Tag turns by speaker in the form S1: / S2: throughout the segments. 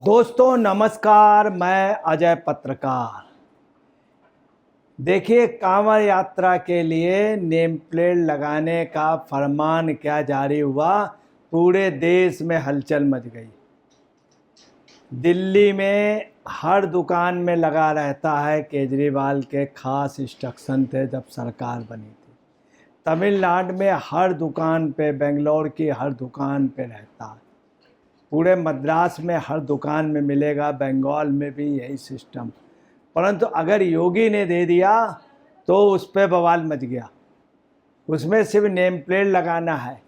S1: दोस्तों नमस्कार, मैं अजय पत्रकार। देखिए, कांवड़ यात्रा के लिए नेम प्लेट लगाने का फरमान क्या जारी हुआ, पूरे देश में हलचल मच गई। दिल्ली में हर दुकान में लगा रहता है, केजरीवाल के खास इंस्ट्रक्शन थे जब सरकार बनी थी। तमिलनाडु में हर दुकान पे, बेंगलोर की हर दुकान पे रहता है, पूरे मद्रास में हर दुकान में मिलेगा, बंगाल में भी यही सिस्टम। परंतु अगर योगी ने दे दिया तो उस पर बवाल मच गया। उसमें सिर्फ नेम प्लेट लगाना है,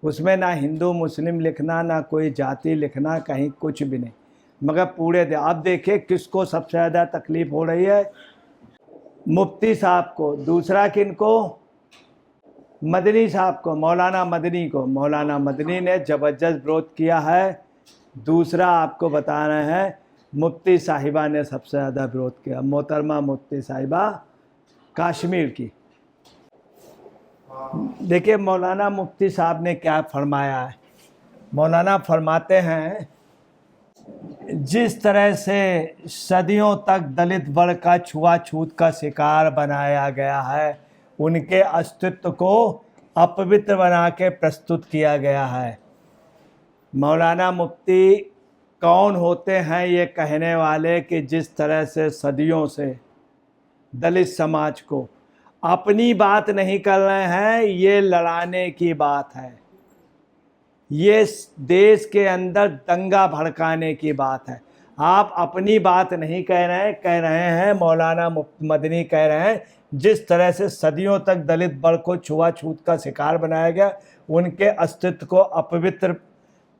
S1: उसमें ना हिंदू मुस्लिम लिखना, ना कोई जाति लिखना, कहीं कुछ भी नहीं। मगर पूरे आप देखिए किसको सबसे ज़्यादा तकलीफ़ हो रही है, मुफ्ती साहब को। दूसरा किनको, मदनी साहब को, मौलाना मदनी को। मौलाना मदनी ने ज़बरदस्त विरोध किया है। दूसरा आपको बता रहे हैं, मुफ्ती साहिबा ने सबसे ज़्यादा विरोध किया, मोहतरमा मुफ्ती साहिबा कश्मीर की। देखिए मौलाना मुफ्ती साहब ने क्या फरमाया है। मौलाना फरमाते हैं, जिस तरह से सदियों तक दलित वर्ग का छुआछूत का शिकार बनाया गया है, उनके अस्तित्व को अपवित्र बना के प्रस्तुत किया गया है। मौलाना मुफ्ती कौन होते हैं ये कहने वाले कि जिस तरह से सदियों से दलित समाज को अपनी बात नहीं कर रहे हैं, ये लड़ाने की बात है, ये देश के अंदर दंगा भड़काने की बात है। आप अपनी बात नहीं कह रहे हैं मौलाना मदनी कह रहे हैं, जिस तरह से सदियों तक दलित वर्ग को छुआछूत का शिकार बनाया गया, उनके अस्तित्व को अपवित्र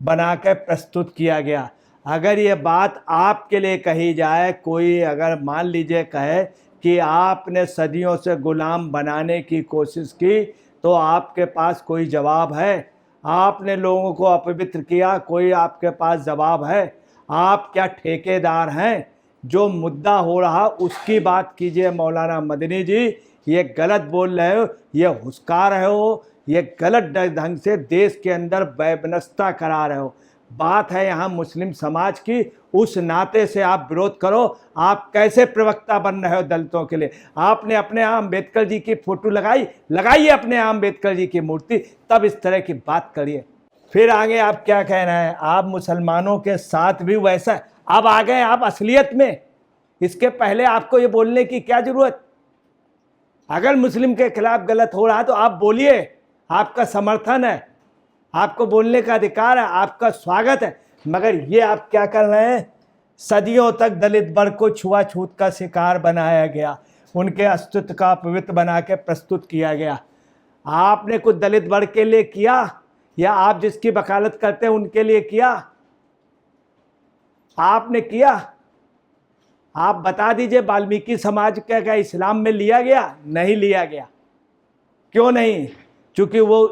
S1: बनाकर प्रस्तुत किया गया। अगर ये बात आपके लिए कही जाए, कोई अगर मान लीजिए कहे कि आपने सदियों से गुलाम बनाने की कोशिश की, तो आपके पास कोई जवाब है? आपने लोगों को अपवित्र किया, कोई आपके पास जवाब है? आप क्या ठेकेदार हैं? जो मुद्दा हो रहा उसकी बात कीजिए मौलाना मदनी जी। ये गलत बोल रहे हो, ये हुस्का रहे हो, ये गलत ढंग से देश के अंदर वैमनस्यता करा रहे हो। बात है यहाँ मुस्लिम समाज की, उस नाते से आप विरोध करो। आप कैसे प्रवक्ता बन रहे हो दलितों के लिए? आपने अपने यहाँ अम्बेडकर जी की फोटो लगाइए अपने यहाँ अम्बेडकर जी की मूर्ति, तब इस तरह की बात करिए। फिर आगे आप क्या कह रहे हैं, आप मुसलमानों के साथ भी वैसा। अब आ गए आप असलियत में। इसके पहले आपको ये बोलने की क्या जरूरत? अगर मुस्लिम के खिलाफ गलत हो रहा है तो आप बोलिए, आपका समर्थन है, आपको बोलने का अधिकार है, आपका स्वागत है। मगर ये आप क्या कर रहे हैं, सदियों तक दलित वर्ग को छुआछूत का शिकार बनाया गया, उनके अस्तित्व का अपवित्र बना के प्रस्तुत किया गया। आपने कुछ दलित वर्ग के लिए किया, या आप जिसकी वकालत करते हैं उनके लिए किया? आपने किया? आप बता दीजिए, वाल्मीकि समाज का क्या इस्लाम में लिया गया? नहीं लिया गया। क्यों नहीं? क्योंकि वो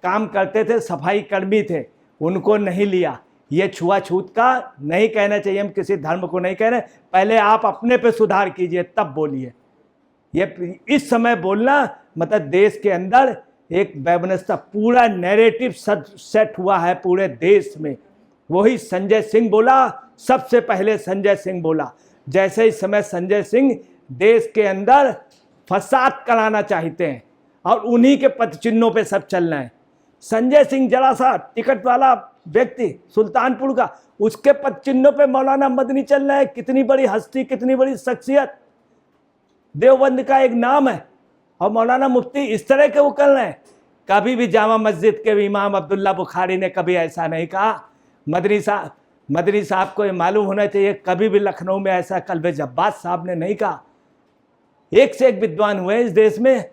S1: काम करते थे, सफाई कर्मी थे, उनको नहीं लिया। ये छुआछूत का नहीं कहना चाहिए, हम किसी धर्म को नहीं कह रहे। पहले आप अपने पे सुधार कीजिए, तब बोलिए। ये इस समय बोलना मतलब देश के अंदर एक वैमनस्यता, पूरा नैरेटिव सेट हुआ है पूरे देश में। वही संजय सिंह बोला, सबसे पहले संजय सिंह बोला। जैसे इस समय संजय सिंह देश के अंदर फसाद कराना चाहते हैं और उन्हीं के पदचिन्हों पे सब चल रहे हैं। संजय सिंह जरा सा टिकट वाला व्यक्ति सुल्तानपुर का, उसके पदचिन्हों पे मौलाना मदनी चल रहे हैं। कितनी बड़ी हस्ती, कितनी बड़ी शख्सियत, देवबंद का एक नाम है, और मौलाना मुफ्ती इस तरह के वो कर रहे हैं। कभी भी जामा मस्जिद के इमाम अब्दुल्ला बुखारी ने कभी ऐसा नहीं कहा। मदनी साहब को ये मालूम होना चाहिए, कभी भी लखनऊ में ऐसा कल्बे जब्बार साहब ने नहीं कहा। एक से एक विद्वान हुए इस देश में,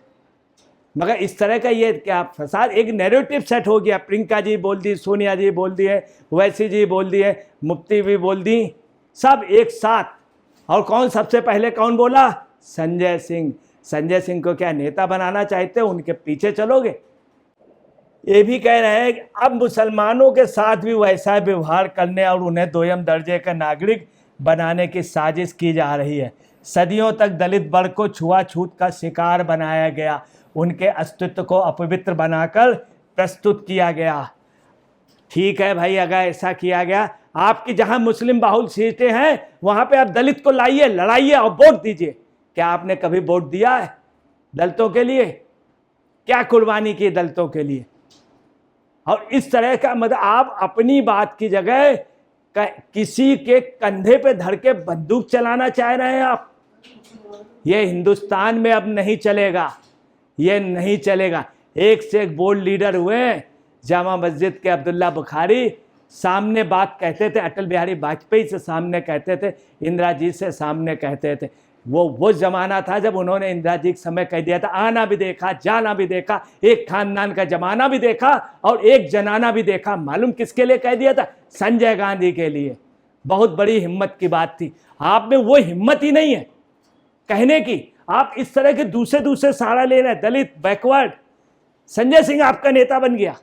S1: मगर इस तरह का ये क्या फसाद, एक नैरेटिव सेट हो गया। प्रियंका जी बोल दी, सोनिया जी बोल दी है, वैसी जी बोल दी है, मुफ्ती भी बोल दी, सब एक साथ। और कौन सबसे पहले कौन बोला? संजय सिंह। संजय सिंह को क्या नेता बनाना चाहते हो? उनके पीछे चलोगे? ये भी कह रहे हैं कि अब मुसलमानों के साथ भी वैसा व्यवहार करने और उन्हें दोयम दर्जे का नागरिक बनाने की साजिश की जा रही है। सदियों तक दलित वर्ग को छुआछूत का शिकार बनाया गया, उनके अस्तित्व को अपवित्र बनाकर प्रस्तुत किया गया। ठीक है भाई, अगर ऐसा किया गया, आपकी जहां मुस्लिम बाहुल सीटें हैं वहां पे आप दलित को लाइए, लड़ाइए और वोट दीजिए। क्या आपने कभी वोट दिया है दलितों के लिए? क्या कुर्बानी की दलितों के लिए? और इस तरह का मतलब आप अपनी बात की जगह किसी के कंधे पे धर के बंदूक चलाना चाह रहे हैं आप। ये हिंदुस्तान में अब नहीं चलेगा, ये नहीं चलेगा। एक से एक बोल्ड लीडर हुए। जामा मस्जिद के अब्दुल्ला बुखारी सामने बात कहते थे, अटल बिहारी वाजपेयी से सामने कहते थे, इंदिरा जी से सामने कहते थे। वो जमाना था जब उन्होंने इंदिरा जी के समय कह दिया था, आना भी देखा जाना भी देखा, एक खानदान का जमाना भी देखा और एक जनाना भी देखा। मालूम किसके लिए कह दिया था? संजय गांधी के लिए। बहुत बड़ी हिम्मत की बात थी। आप में वो हिम्मत ही नहीं है कहने की। आप इस तरह के दूसरे सहारा ले रहे हैं, दलित, बैकवर्ड। संजय सिंह आपका नेता बन गया,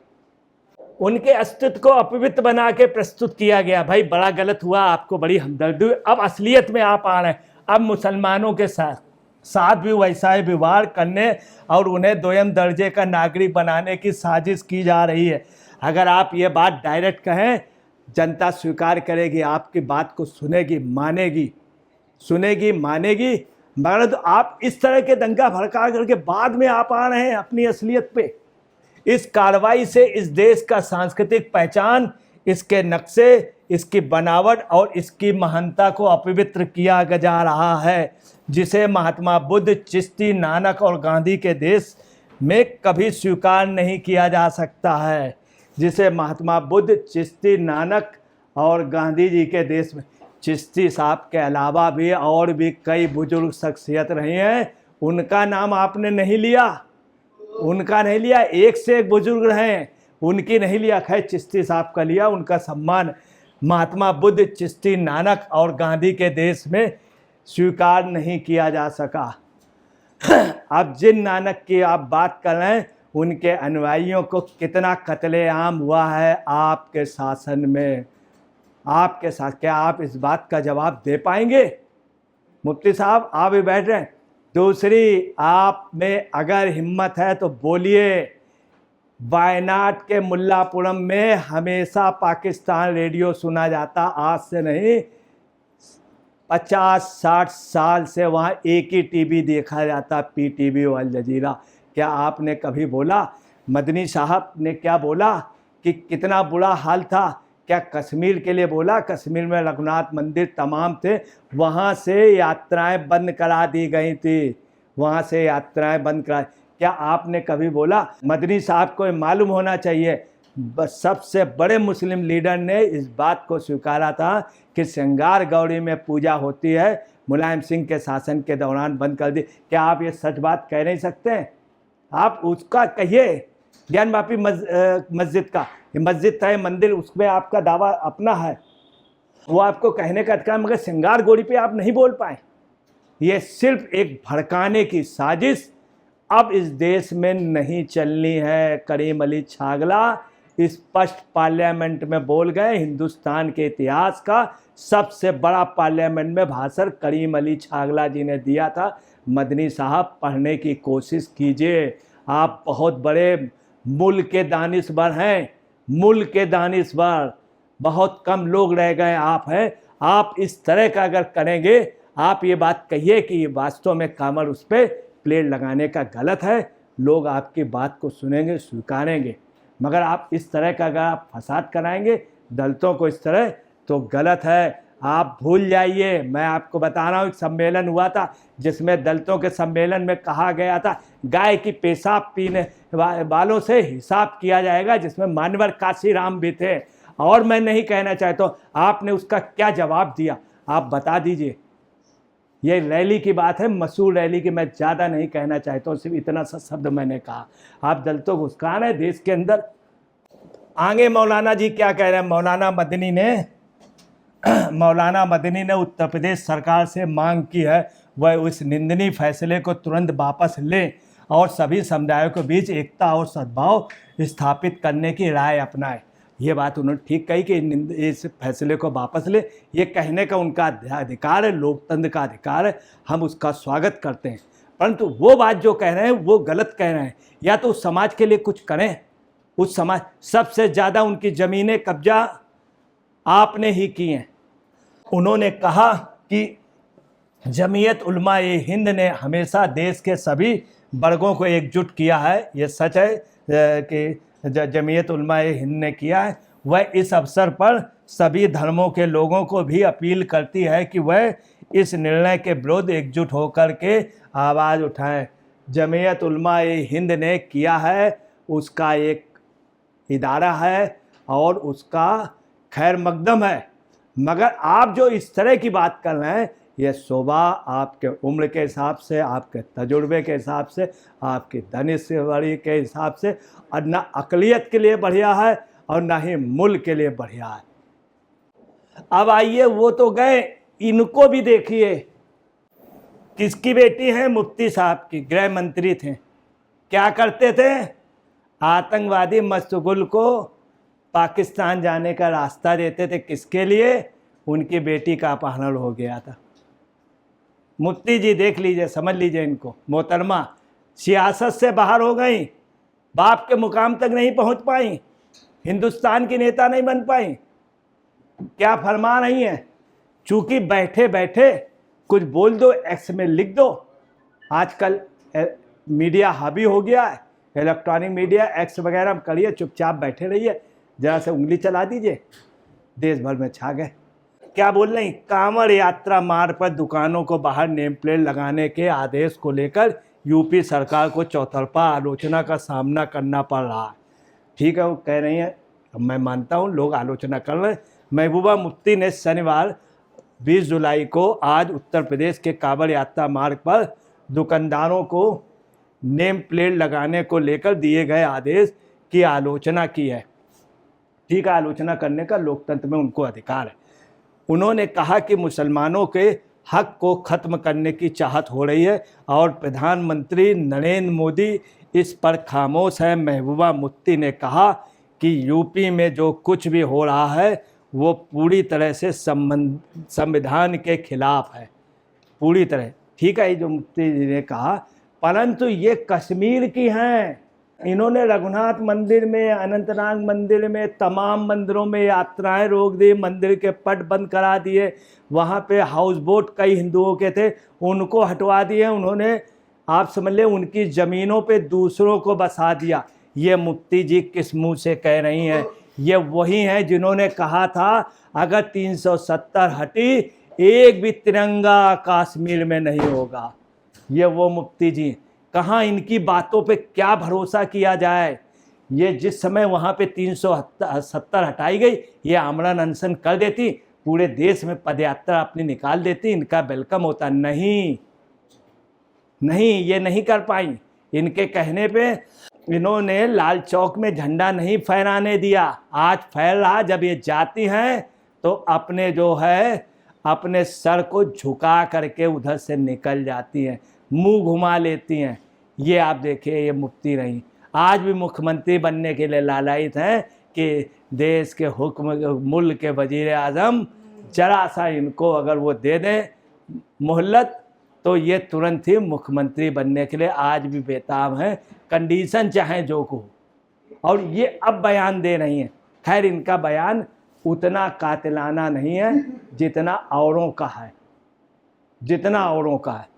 S1: उनके अस्तित्व को अपवित्र बना के प्रस्तुत किया गया। भाई बड़ा गलत हुआ, आपको बड़ी हमदर्दी हुई। अब असलियत में आप आ रहे हैं। अब मुसलमानों के साथ भी वैसा ही व्यवहार करने और उन्हें दोयम दर्जे का नागरिक बनाने की साजिश की जा रही है। अगर आप ये बात डायरेक्ट कहें, जनता स्वीकार करेगी, आपकी बात को सुनेगी, मानेगी। मगर तो आप इस तरह के दंगा भड़का करके बाद में आप आ रहे हैं अपनी असलियत पे। इस कार्रवाई से इस देश का सांस्कृतिक पहचान, इसके नक्शे, इसकी बनावट और इसकी महानता को अपवित्र किया जा रहा है, जिसे महात्मा बुद्ध, चिश्ती, नानक और गांधी के देश में कभी स्वीकार नहीं किया जा सकता है। जिसे महात्मा बुद्ध, चिश्ती, नानक और गांधी जी के देश में, चिश्ती साहब के अलावा भी और भी कई बुजुर्ग शख्सियत रही हैं, उनका नाम आपने नहीं लिया, एक से एक बुजुर्ग रहे, उनकी नहीं लिया। खैर चिश्ती साहब का लिया, उनका सम्मान महात्मा बुद्ध, चिश्ती, नानक और गांधी के देश में स्वीकार नहीं किया जा सका। अब जिन नानक की आप बात कर रहे हैं, उनके अनुयायियों को कितना कत्लेआम हुआ है आपके शासन में, आपके साथ। क्या आप इस बात का जवाब दे पाएंगे? मुफ्ती साहब आप भी बैठ रहे हैं। दूसरी, आप में अगर हिम्मत है तो बोलिए। वायनाड के मुल्लापुरम में हमेशा पाकिस्तान रेडियो सुना जाता, आज से नहीं 50-60 साल से वहाँ एक ही टीवी देखा जाता, PTV और अल जजीरा। क्या आपने कभी बोला? मदनी साहब ने क्या बोला कि कितना बुरा हाल था? क्या कश्मीर के लिए बोला? कश्मीर में रघुनाथ मंदिर तमाम थे, वहाँ से यात्राएं बंद करा दी गई थी, वहाँ से यात्राएं बंद करा। क्या आपने कभी बोला? मदनी साहब को मालूम होना चाहिए, सबसे बड़े मुस्लिम लीडर ने इस बात को स्वीकारा था कि श्रृंगार गौरी में पूजा होती है, मुलायम सिंह के शासन के दौरान बंद कर दी। क्या आप ये सच बात कह नहीं सकते हैं? आप उसका कहिए, ज्ञानवापी मस्जिद का, ये मस्जिद है, मंदिर, उसमें आपका दावा अपना है, वो आपको कहने का अधिकार, मगर श्रृंगार गौरी पे आप नहीं बोल पाए। ये सिर्फ एक भड़काने की साजिश अब इस देश में नहीं चलनी है। करीम अली छागला स्पष्ट पार्लियामेंट में बोल गए। हिंदुस्तान के इतिहास का सबसे बड़ा पार्लियामेंट में भाषण करीम अली छागला जी ने दिया था। मदनी साहब पढ़ने की कोशिश कीजिए, आप बहुत बड़े मुल्क के दानिशवर हैं, मुल्क के दानिशवर, बहुत कम लोग रह गए आप हैं। आप इस तरह का अगर करेंगे, आप ये बात कहिए कि वास्तव में कामर उस पर प्लेट लगाने का गलत है, लोग आपकी बात को सुनेंगे, स्वीकारेंगे। मगर आप इस तरह का अगर आप फसाद कराएंगे दलितों को इस तरह, तो गलत है। आप भूल जाइए, मैं आपको बता रहा हूँ, एक सम्मेलन हुआ था जिसमें दलितों के सम्मेलन में कहा गया था गाय की पेशाब पीने वालों से हिसाब किया जाएगा, जिसमें मानवर काशीराम भी थे। और मैं नहीं कहना चाहता हूँ, आपने उसका क्या जवाब दिया, आप बता दीजिए। ये रैली की बात है, मशहूर रैली की, मैं ज़्यादा नहीं कहना चाहता हूँ, सिर्फ इतना सा शब्द मैंने कहा। आप दलितों को घुसका रहे हैं देश के अंदर। आगे मौलाना जी क्या कह रहे हैं? मौलाना मदनी ने उत्तर प्रदेश सरकार से मांग की है वह उस निंदनीय फैसले को तुरंत वापस ले और सभी समुदायों के बीच एकता और सद्भाव स्थापित करने की राय अपनाए। ये बात उन्होंने ठीक कही कि इस फैसले को वापस ले, ये कहने का उनका अधिकार है, लोकतंत्र का अधिकार है, हम उसका स्वागत करते हैं। परंतु वो बात जो कह रहे हैं वो गलत कह रहे हैं। या तो उस समाज के लिए कुछ करें, उस समाज, सबसे ज़्यादा उनकी ज़मीनें कब्जा आपने ही की हैं। उन्होंने कहा कि जमीयत उलमा-ए हिंद ने हमेशा देश के सभी वर्गों को एकजुट किया है। ये सच है कि जमीयत उलमा-ए हिंद ने किया है। वह इस अवसर पर सभी धर्मों के लोगों को भी अपील करती है कि वह इस निर्णय के विरुद्ध एकजुट होकर के आवाज़ उठाएं। जमीयत उलमा-ए हिंद ने किया है, उसका एक इदारा है और उसका खैर मकदम है। मगर आप जो इस तरह की बात कर रहे हैं, ये शोभा आपके उम्र के हिसाब से, आपके तजुर्बे के हिसाब से, आपकी दानिशवरी के हिसाब से, और ना अक़लियत के लिए बढ़िया है और ना ही मुल्क के लिए बढ़िया है। अब आइए, वो तो गए, इनको भी देखिए। किसकी बेटी है? मुफ्ती साहब की, गृह मंत्री थे। क्या करते थे? आतंकवादी मस्तगुल को पाकिस्तान जाने का रास्ता देते थे। किसके लिए? उनकी बेटी का अपहरण हो गया था। मुफ्ती जी देख लीजिए, समझ लीजिए इनको। मोहतरमा सियासत से बाहर हो गई, बाप के मुकाम तक नहीं पहुंच पाई, हिंदुस्तान की नेता नहीं बन पाई। क्या फरमा रही हैं? चूंकि बैठे बैठे कुछ बोल दो, एक्स में लिख दो। आजकल मीडिया हावी हो गया है, इलेक्ट्रॉनिक मीडिया, एक्स वगैरह करिए, चुपचाप बैठे रहिए, जरा से उंगली चला दीजिए, देश भर में छा गए। क्या बोल रही? कांवड़ यात्रा मार्ग पर दुकानों को बाहर नेम प्लेट लगाने के आदेश को लेकर यूपी सरकार को चौतरफा आलोचना का सामना करना पड़ रहा है। ठीक है, वो कह रही हैं, मैं मानता हूँ लोग आलोचना कर रहे हैं। महबूबा मुफ्ती ने शनिवार 20 जुलाई को आज उत्तर प्रदेश के कांवड़ यात्रा मार्ग पर दुकानदारों को नेम प्लेट लगाने को लेकर दिए गए आदेश की आलोचना की है। ठीक है, आलोचना करने का लोकतंत्र में उनको अधिकार है। उन्होंने कहा कि मुसलमानों के हक को ख़त्म करने की चाहत हो रही है और प्रधानमंत्री नरेंद्र मोदी इस पर खामोश है। महबूबा मुफ्ती ने कहा कि यूपी में जो कुछ भी हो रहा है वो पूरी तरह से संविधान के खिलाफ है, पूरी तरह। ठीक है, जो मुफ्ती जी ने कहा, परंतु ये कश्मीर की हैं। इन्होंने रघुनाथ मंदिर में, अनंतनाग मंदिर में, तमाम मंदिरों में यात्राएं रोक दी, मंदिर के पट बंद करा दिए। वहाँ पे हाउस बोट कई हिंदुओं के थे, उनको हटवा दिए उन्होंने। आप समझ लें, उनकी ज़मीनों पे दूसरों को बसा दिया। ये मुफ्ती जी किस मुँह से कह रही हैं? ये वही हैं जिन्होंने कहा था अगर 370 हटी, एक भी तिरंगा कश्मीर में नहीं होगा। ये वो मुफ्ती जी। कहाँ इनकी बातों पे क्या भरोसा किया जाए? ये जिस समय वहाँ पे 370 हटाई गई, ये आमरण अनशन कर देती, पूरे देश में पदयात्रा अपनी निकाल देती, इनका वेलकम होता। नहीं, ये नहीं कर पाई। इनके कहने पे इन्होंने लाल चौक में झंडा नहीं फहराने दिया। आज फैल रहा। जब ये जाती हैं तो अपने जो है अपने सर को झुका करके उधर से निकल जाती हैं, मुंह घुमा लेती हैं। ये आप देखिए, ये मुफ्ती रही, आज भी मुख्यमंत्री बनने के लिए लालायित हैं कि देश के हुक्म, मुल्क के वजीर आज़म जरा सा इनको अगर वो दे दें मोहलत, तो ये तुरंत ही मुख्यमंत्री बनने के लिए आज भी बेताब हैं, कंडीशन चाहे जो को। और ये अब बयान दे रही हैं। खैर, इनका बयान उतना कातिलाना नहीं है जितना औरों का है, जितना औरों का है।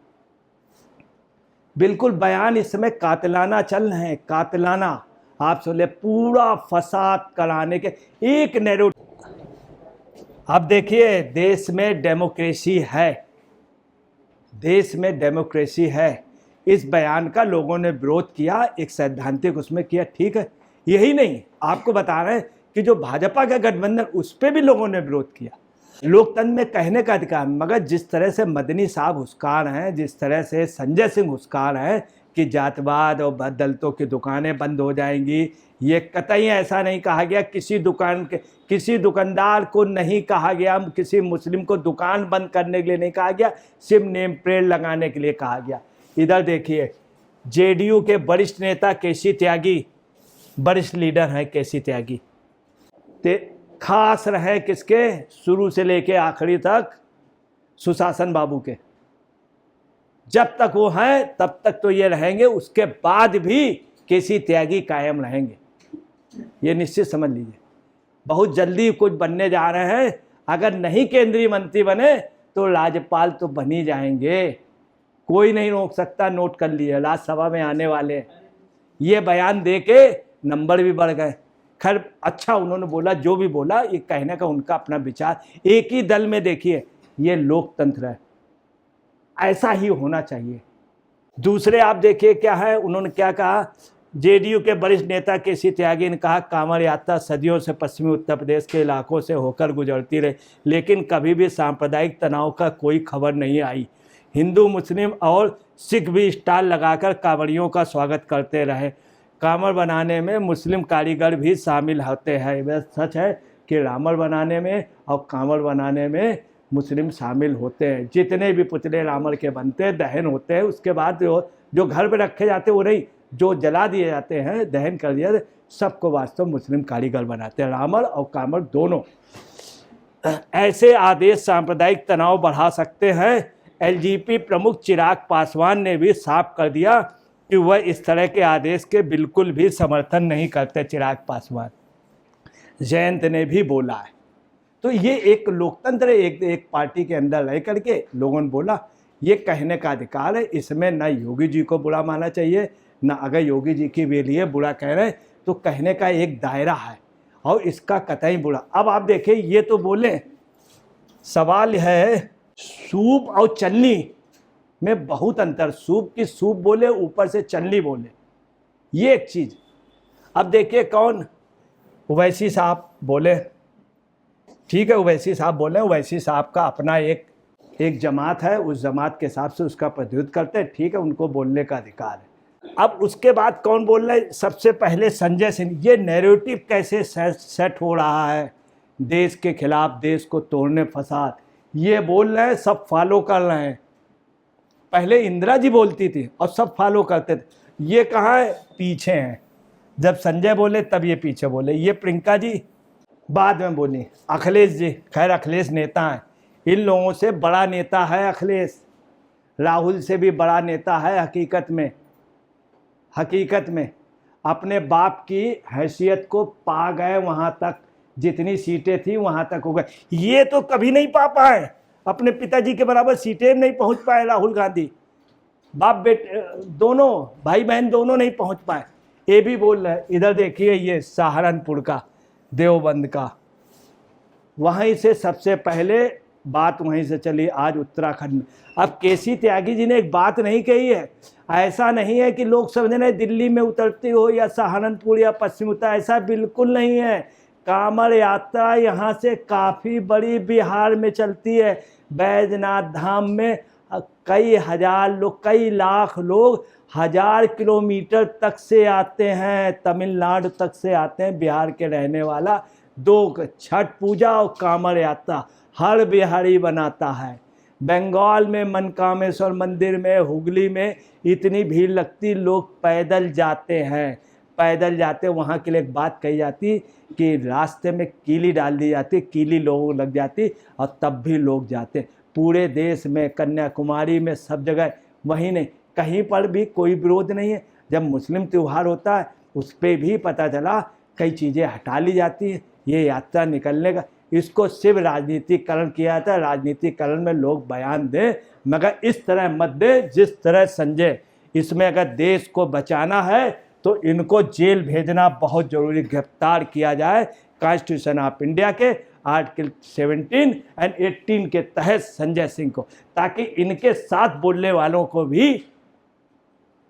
S1: बिल्कुल बयान इस समय कातिलाना चल रहे हैं, कातिलाना। आप सुन ले, पूरा फसाद कराने के एक नैरेटिव। अब देखिए, देश में डेमोक्रेसी है, देश में डेमोक्रेसी है। इस बयान का लोगों ने विरोध किया, एक सैद्धांतिक उसमें किया, ठीक है। यही नहीं, आपको बता रहे हैं कि जो भाजपा का गठबंधन, उस पर भी लोगों ने विरोध किया। लोकतंत्र में कहने का अधिकार, मगर जिस तरह से मदनी साहब हुस्कार हैं, जिस तरह से संजय सिंह हुस्कार हैं कि जातिवाद और दलितों की दुकानें बंद हो जाएंगी, ये कतई ऐसा नहीं कहा गया। किसी दुकानदार को नहीं कहा गया, किसी मुस्लिम को दुकान बंद करने के लिए नहीं कहा गया, सिर्फ नेम प्लेट लगाने के लिए कहा गया। इधर देखिए, जेडीयू के वरिष्ठ नेता केसी त्यागी, वरिष्ठ लीडर हैं केसी त्यागी, खास रहे किसके? शुरू से लेके आखिरी तक सुशासन बाबू के। जब तक वो हैं तब तक तो ये रहेंगे, उसके बाद भी केसी त्यागी कायम रहेंगे, ये निश्चित समझ लीजिए। बहुत जल्दी कुछ बनने जा रहे हैं, अगर नहीं केंद्रीय मंत्री बने तो राज्यपाल तो बन ही जाएंगे, कोई नहीं रोक सकता, नोट कर लिए, राज्यसभा में आने वाले। ये बयान दे के नंबर भी बढ़ गए। खैर अच्छा उन्होंने बोला, जो भी बोला, ये कहने का उनका अपना विचार। एक ही दल में देखिए, ये लोकतंत्र है, ऐसा ही होना चाहिए। दूसरे आप देखिए क्या है, उन्होंने क्या कहा, जेडीयू के वरिष्ठ नेता केसी त्यागी ने कहा, कांवड़ यात्रा सदियों से पश्चिमी उत्तर प्रदेश के इलाकों से होकर गुजरती रही, लेकिन कभी भी सांप्रदायिक तनाव का कोई खबर नहीं आई। हिंदू, मुस्लिम और सिख भी स्टाल लगाकर कांवड़ियों का स्वागत करते रहे। कांवड़ बनाने में मुस्लिम कारीगर भी शामिल होते हैं। वह सच है कि रावण बनाने में और कांवड़ बनाने में मुस्लिम शामिल होते हैं। जितने भी पुतले रावण के बनते हैं, दहन होते हैं, उसके बाद जो घर पे रखे जाते हैं वो नहीं, जो जला दिए जाते हैं, दहन कर दिया, सबको वास्तव मुस्लिम कारीगर बनाते हैं, रावण और कांवड़ दोनों। ऐसे आदेश सांप्रदायिक तनाव बढ़ा सकते हैं। एलजेपी प्रमुख चिराग पासवान ने भी साफ कर दिया कि वह इस तरह के आदेश के बिल्कुल भी समर्थन नहीं करते। चिराग पासवान, जयंत ने भी बोला है। तो ये एक लोकतंत्र, एक पार्टी के अंदर रह करके लोगों ने बोला, ये कहने का अधिकार है। इसमें ना योगी जी को बुरा मानना चाहिए, ना अगर योगी जी के लिए बुरा कह रहे हैं तो कहने का एक दायरा है और इसका कतई बुरा। अब आप देखिए, ये तो बोले, सवाल है सूप और चलनी में बहुत अंतर। सूप की सूप बोले, ऊपर से चलनी बोले, ये एक चीज़। अब देखिए कौन, ओवैसी साहब बोले, ठीक है, ओवैसी साहब बोले, ओवैसी साहब का अपना एक जमात है, उस जमात के हिसाब से उसका प्रतिनिधित्व करते हैं, ठीक है, उनको बोलने का अधिकार है। अब उसके बाद कौन बोल रहा है, सबसे पहले संजय सिंह। ये नैरेटिव कैसे सेट हो रहा है, देश के खिलाफ, देश को तोड़ने फसाद, ये बोल रहे हैं, सब फॉलो कर रहे हैं। पहले इंदिरा जी बोलती थी और सब फॉलो करते थे, ये कहाँ है, पीछे हैं। जब संजय बोले तब ये पीछे बोले। ये प्रियंका जी बाद में बोली। अखिलेश जी, खैर अखिलेश नेता हैं, इन लोगों से बड़ा नेता है अखिलेश, राहुल से भी बड़ा नेता है। हकीकत में अपने बाप की हैसियत को पा गए, वहाँ तक जितनी सीटें थी वहाँ तक हो गए। ये तो कभी नहीं पा पाए, अपने पिताजी के बराबर सीटें नहीं पहुँच पाए राहुल गांधी। बाप बेटे दोनों, भाई बहन दोनों नहीं पहुँच पाए। ये भी बोल रहे हैं। इधर देखिए, ये सहारनपुर का, देवबंद का, वहीं से सबसे पहले बात वहीं से चली, आज उत्तराखंड में। अब केसी त्यागी जी ने एक बात नहीं कही है, ऐसा नहीं है कि लोग समझ रहे दिल्ली में उतरती हो या सहारनपुर या पश्चिम उत्तर, ऐसा बिल्कुल नहीं है। कांवड़ यात्रा यहाँ से काफ़ी बड़ी बिहार में चलती है। बैजनाथ धाम में कई हजार लोग, कई लाख लोग 1000 किलोमीटर तक से आते हैं, तमिलनाडु तक से आते हैं, बिहार के रहने वाला। 2 छठ पूजा और कांवड़ यात्रा हर बिहारी बनाता है। बंगाल में मनकामेश्वर मंदिर में, हुगली में इतनी भीड़ लगती, लोग पैदल जाते हैं, पैदल जाते। वहाँ के लिए एक बात कही जाती कि रास्ते में कीली डाल दी जाती, कीली लोगों को लग जाती और तब भी लोग जाते। पूरे देश में, कन्याकुमारी में, सब जगह, वहीं नहीं, कहीं पर भी कोई विरोध नहीं है। जब मुस्लिम त्यौहार होता है उस पर भी पता चला कई चीज़ें हटा ली जाती हैं। ये यात्रा निकलने का, इसको सिर्फ राजनीतिकरण किया जाता है। राजनीतिकरण में लोग बयान दें, मगर इस तरह मत दें जिस तरह संजय। इसमें अगर देश को बचाना है तो इनको जेल भेजना बहुत ज़रूरी, गिरफ्तार किया जाए कॉन्स्टिट्यूशन ऑफ इंडिया के आर्टिकल 17 और 18 के तहत संजय सिंह को, ताकि इनके साथ बोलने वालों को भी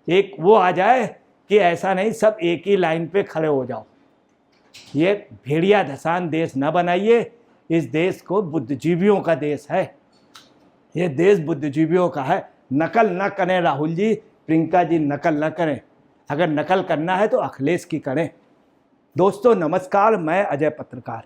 S1: एक वो आ जाए कि ऐसा नहीं सब एक ही लाइन पे खड़े हो जाओ। ये भेड़िया धसान देश न बनाइए। इस देश को बुद्धिजीवियों का देश है, ये देश बुद्धिजीवियों का है। नकल न करें राहुल जी, प्रियंका जी नकल न करें। अगर नकल करना है तो अखिलेश की करें। दोस्तों नमस्कार, मैं अजय पत्रकार।